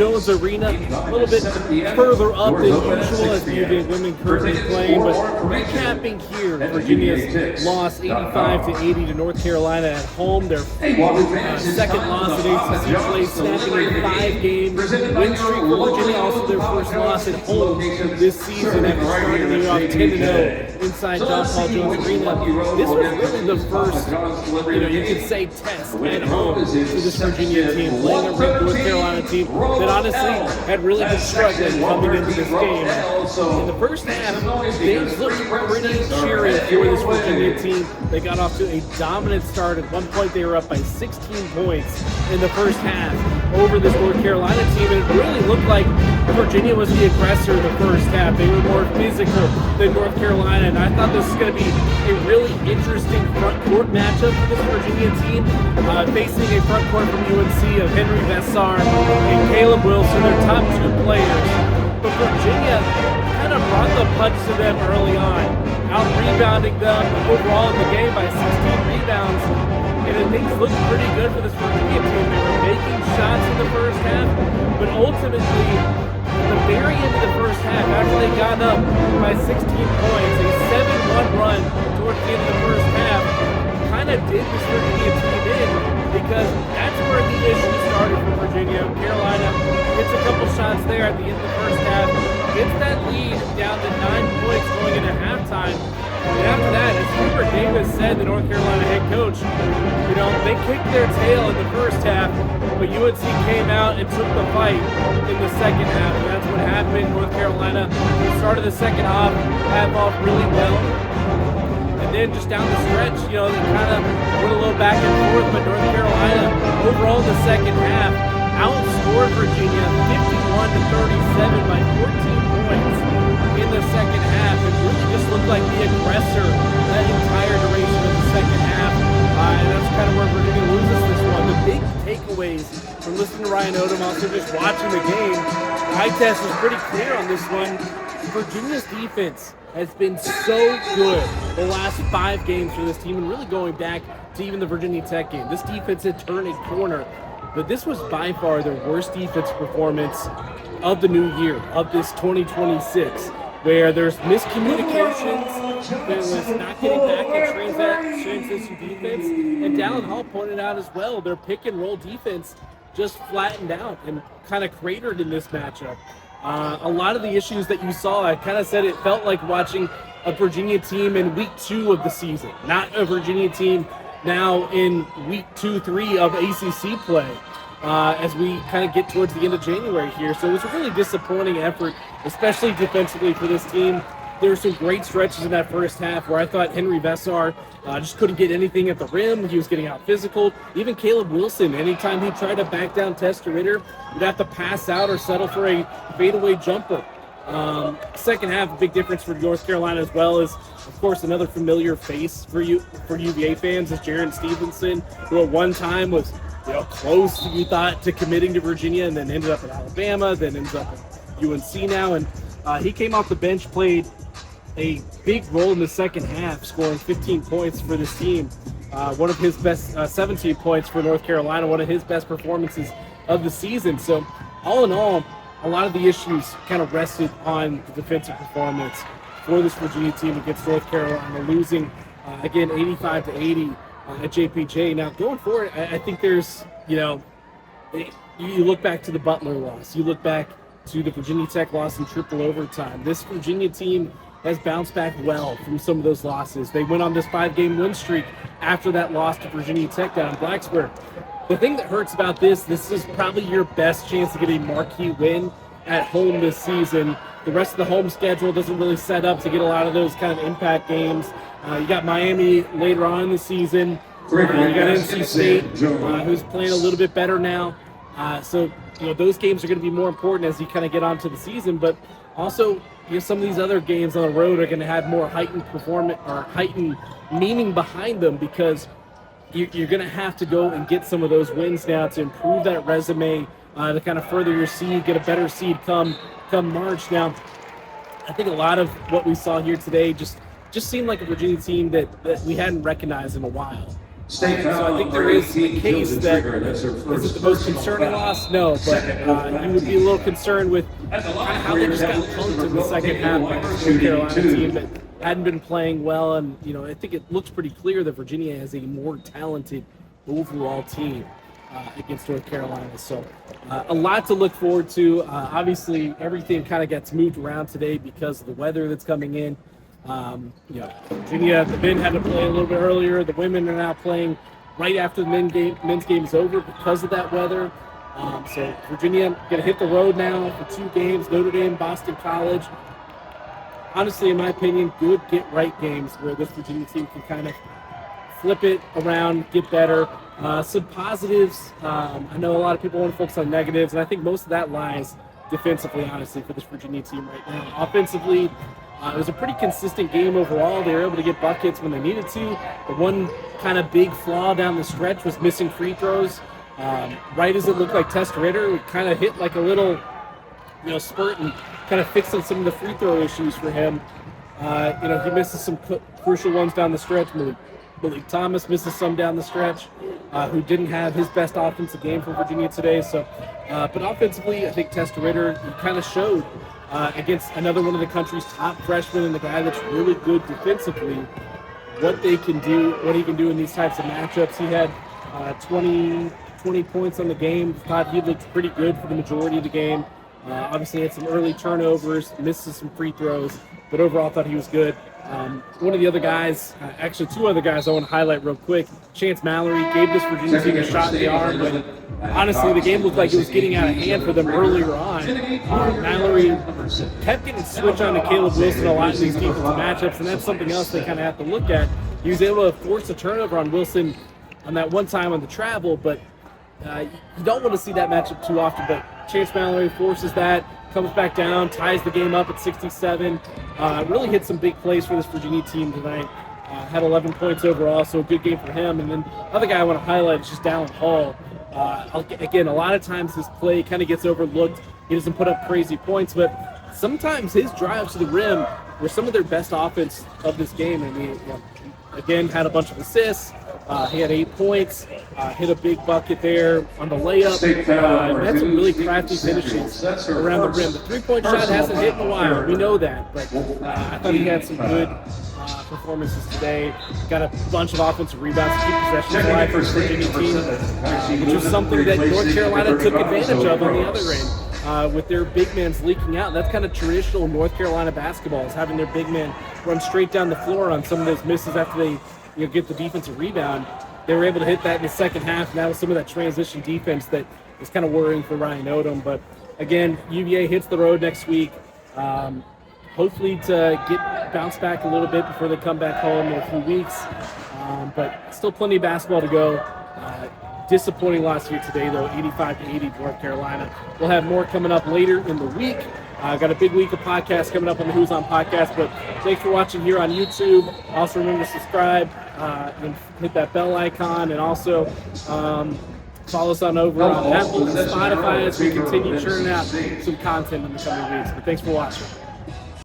Jones Arena, a little bit further up than usual as the UVA women currently playing, but recapping here, Virginia's loss 85-80 to North Carolina at home. Their second loss in ACC play, snapping a 5-game win streak for Virginia. Also their first loss at home this season after starting the year off 10-0 inside John Paul Jones Arena. This was really the first, you could say, test at home for this Virginia team, playing a ranked North Carolina team that honestly had really been struggling coming into this game. In the first half, things looked pretty cheery for this Virginia team. They got off to a dominant start. At one point, they were up by 16 points in the first half over this North Carolina team. And it really looked like Virginia was the aggressor in the first half. They were more physical than North Carolina, and I thought this was going to be a really interesting front court matchup for this Virginia team, facing a front court from UNC of Henry Vessar and Caleb Wilson, their top two players. But Virginia kind of brought the punch to them early on, out-rebounding them overall in the game by 16 rebounds. And things looked pretty good for this Virginia team. They were making shots in the first half, but ultimately, at the very end of the first half, after they got up by 16 points, a 7-1 run towards the end of the first half, kind of did this Virginia team in, because that's where the issue started for Virginia. Carolina hits a couple shots there at the end of the first half, gets that lead down to 9 points going into halftime. And after that, as Hubert Davis said, the North Carolina head coach, they kicked their tail in the first half, but UNC came out and took the fight in the second half. And that's what happened. North Carolina started the second half off really well. And then just down the stretch, they kind of went a little back and forth, but North Carolina, overall in the second half, outscored Virginia 51-37 by 14 points in the second half. It really just looked like the aggressor that entire duration of the second half. And that's kind of where Virginia loses this one. The big takeaways from listening to Ryan Odom, also just watching the game, the eye test was pretty clear on this one. Virginia's defense has been so good the last 5 games for this team, and really going back to even the Virginia Tech game. This defense had turned a corner, but this was by far their worst defensive performance of the new year, of this 2026, where there's miscommunications, there's not getting back in transition defense, and Dallin Hall pointed out as well, their pick and roll defense just flattened out and kind of cratered in this matchup. A lot of the issues that you saw, I kind of said it felt like watching a Virginia team in week 2 of the season, not a Virginia team now in week 2-3 of ACC play, as we kind of get towards the end of January here. So it was a really disappointing effort, especially defensively for this team. There were some great stretches in that first half where I thought Henry Vessar just couldn't get anything at the rim. He was getting out physical. Even Caleb Wilson, anytime he tried to back down Tester Ritter, would have to pass out or settle for a fadeaway jumper. Second half, a big difference for North Carolina as well is, of course, another familiar face for UVA fans is Jaron Stevenson, who at one time was close, you thought, to committing to Virginia, and then ended up at Alabama, then ends up at UNC now. And he came off the bench, played a big role in the second half, scoring 15 points for this team. One of his best, 17 points for North Carolina, one of his best performances of the season. So all in all, a lot of the issues kind of rested on the defensive performance for this Virginia team against North Carolina, losing, again, 85-80 at JPJ. Now, going forward, I think there's, you look back to the Butler loss. You look back to the Virginia Tech loss in triple overtime. This Virginia team has bounced back well from some of those losses. They went on this 5-game win streak after that loss to Virginia Tech down in Blacksburg. The thing that hurts about this is probably your best chance to get a marquee win at home this season. The rest of the home schedule doesn't really set up to get a lot of those kind of impact games. You got Miami later on in the season. You got NC State, who's playing a little bit better now. So those games are going to be more important as you kind of get onto the season. But also, some of these other games on the road are going to have more heightened performance or heightened meaning behind them, because you're going to have to go and get some of those wins now to improve that resume, to kind of further your seed, get a better seed come March. Now, I think a lot of what we saw here today just seemed like a Virginia team that we hadn't recognized in a while. So I think there is a case that is it the most concerning loss? No, but you would be a little concerned with kind of how they just got punked in the second half by this North Carolina team that hadn't been playing well. And, I think it looks pretty clear that Virginia has a more talented overall team against North Carolina. So a lot to look forward to. Obviously, everything kind of gets moved around today because of the weather that's coming in. Virginia, the men had to play a little bit earlier. The women are now playing right after the men's game is over because of that weather. So Virginia going to hit the road now for 2 games, Notre Dame, Boston College. Honestly, in my opinion, good get-right games where this Virginia team can kind of flip it around, get better. Some positives. I know a lot of people want to focus on negatives, and I think most of that lies defensively, honestly, for this Virginia team right now. Offensively, it was a pretty consistent game overall. They were able to get buckets when they needed to. The one kind of big flaw down the stretch was missing free throws. Right as it looked like Test Ritter kind of hit like a little, spurt and kind of fixing some of the free throw issues for him. He misses some crucial ones down the stretch. Malik Thomas misses some down the stretch, who didn't have his best offensive game for Virginia today. So, but offensively, I think Test Ritter kind of showed against another one of the country's top freshmen and the guy that's really good defensively, what he can do in these types of matchups. He had 20 points on the game. Thought he looked pretty good for the majority of the game. Obviously had some early turnovers, misses some free throws, but overall thought he was good. One of the other guys, actually 2 other guys I want to highlight real quick. Chance Mallory gave this Virginia team a shot in the arm, but honestly the game looked like it was getting out of hand for them earlier on. Mallory kept getting switched on to Caleb Wilson a lot in these defensive matchups, and that's something else they kind of have to look at. He was able to force a turnover on Wilson on that one time on the travel, but you don't want to see that matchup too often. But Chance Mallory forces that, comes back down, ties the game up at 67. Really hit some big plays for this Virginia team tonight. Had 11 points overall, so a good game for him. And then the other guy I want to highlight is just Dallin Hall. Again, a lot of times his play kind of gets overlooked. He doesn't put up crazy points, but sometimes his drives to the rim were some of their best offense of this game. And he, again, had a bunch of assists. He had 8 points, hit a big bucket there on the layup, and had some really crafty finishes around the rim. The 3-point shot hasn't hit in a while, we know that, but I thought he had some good performances today. Got a bunch of offensive rebounds to keep possession alive for his Virginia team, which was something that North Carolina took advantage of on the other end. With their big men leaking out. That's kind of traditional North Carolina basketball, is having their big men run straight down the floor on some of those misses after they get the defensive rebound. They were able to hit that in the second half, and that was some of that transition defense that was kind of worrying for Ryan Odom. But again, UVA hits the road next week. Hopefully to bounce back a little bit before they come back home in a few weeks. But still plenty of basketball to go. Disappointing loss here today, though, 85-80 North Carolina. We'll have more coming up later in the week. Got a big week of podcasts coming up on the Who's On podcast, but thanks for watching here on YouTube. Also remember to subscribe and hit that bell icon, and also follow us on over on Apple and Spotify as we continue churning out some content in the coming weeks. But thanks for watching.